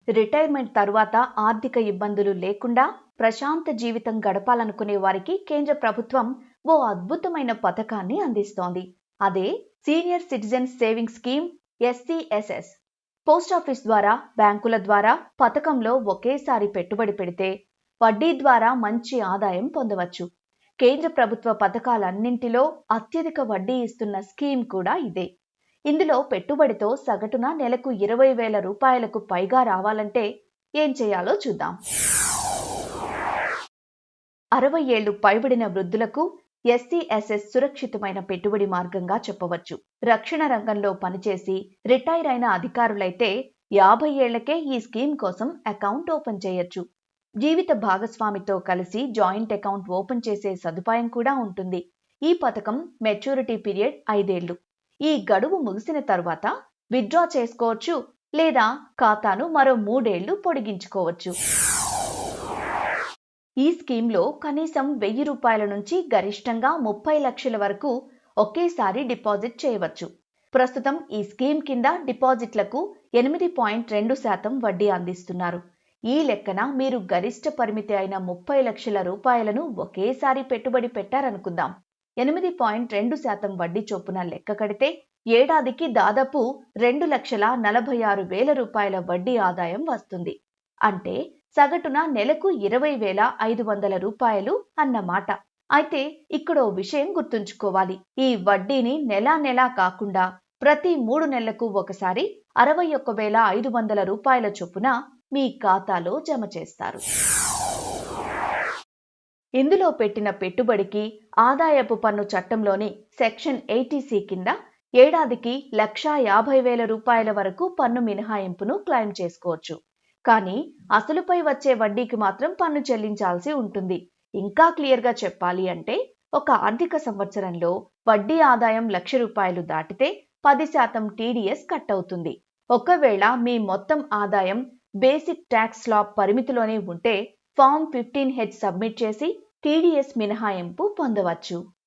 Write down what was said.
Retirement తరువాత ఆర్థిక ఇబ్బందులు లేకుండా ప్రశాంత జీవితం గడపాలనుకునే వారికి కేంద్ర ప్రభుత్వం ఓ అద్భుతమైన పథకాన్ని అందిస్తోంది. అదే senior citizen saving scheme SCSS. Post office ద్వారా, బ్యాంకుల ద్వారా పథకంలో ఒకేసారి పెట్టుబడి పెడితే వడ్డీ ద్వారా మంచి ఆదాయం పొందవచ్చు. కేంద్ర ప్రభుత్వ పథకాలన్నింటిలో అత్యధిక వడ్డీ ఇస్తున్న స్కీమ్ కూడా ఇదే. ఇందులో పెట్టుబడితో సగటున నెలకు 20,000 రూపాయలకు పైగా రావాలంటే ఏం చేయాలో చూద్దాం. 60 ఏళ్లు పైబడిన వృద్ధులకు SCSS సురక్షితమైన పెట్టుబడి మార్గంగా చెప్పవచ్చు. రక్షణ రంగంలో పనిచేసి రిటైర్ అయిన అధికారులైతే 50 ఏళ్లకే ఈ స్కీమ్ కోసం అకౌంట్ ఓపెన్ చేయొచ్చు. జీవిత భాగస్వామితో కలిసి జాయింట్ అకౌంట్ ఓపెన్ చేసే సదుపాయం కూడా ఉంటుంది. ఈ పథకం మెచ్యూరిటీ పీరియడ్ 5 ఏళ్లు. ఈ గడువు ముగిసిన తర్వాత విత్డ్రా చేసుకోవచ్చు లేదా ఖాతాను మరో 3 ఏళ్లు పొడిగించుకోవచ్చు. ఈ స్కీమ్లో కనీసం 1000 రూపాయల నుంచి గరిష్టంగా 30 లక్షల వరకు ఒకేసారి డిపాజిట్ చేయవచ్చు. ప్రస్తుతం ఈ స్కీమ్ కింద డిపాజిట్లకు 8.2% వడ్డీ అందిస్తున్నారు. ఈ లెక్కన మీరు గరిష్ట పరిమితి అయిన 30 లక్షల రూపాయలను ఒకేసారి పెట్టుబడి పెట్టారనుకుందాం. 8.2% వడ్డీ చొప్పున లెక్క కడితే ఏడాదికి దాదాపు 2,46,000 రూపాయల వడ్డీ ఆదాయం వస్తుంది. అంటే సగటున నెలకు 20,500 రూపాయలు అన్నమాట. అయితే ఇక్కడో విషయం గుర్తుంచుకోవాలి. ఈ వడ్డీని నెలా కాకుండా ప్రతి 3 నెలలకు ఒకసారి 61,500 రూపాయల చొప్పున మీ ఖాతాలో జమ చేస్తారు. ఇందులో పెట్టిన పెట్టుబడికి ఆదాయపు పన్ను చట్టంలోని సెక్షన్ 80C కింద ఏడాదికి 1,50,000 రూపాయల వరకు పన్ను మినహాయింపును క్లెయిమ్ చేసుకోవచ్చు. కానీ అసలుపై వచ్చే వడ్డీకి మాత్రం పన్ను చెల్లించాల్సి ఉంటుంది. ఇంకా క్లియర్గా చెప్పాలి అంటే ఒక ఆర్థిక సంవత్సరంలో వడ్డీ ఆదాయం 1,00,000 రూపాయలు దాటితే 10% TDS కట్ అవుతుంది. ఒకవేళ మీ మొత్తం ఆదాయం బేసిక్ ట్యాక్స్ స్లాబ్ పరిమితిలోనే ఉంటే ఫామ్ 15H సబ్మిట్ చేసి TDS మినహాయింపు పొందవచ్చు.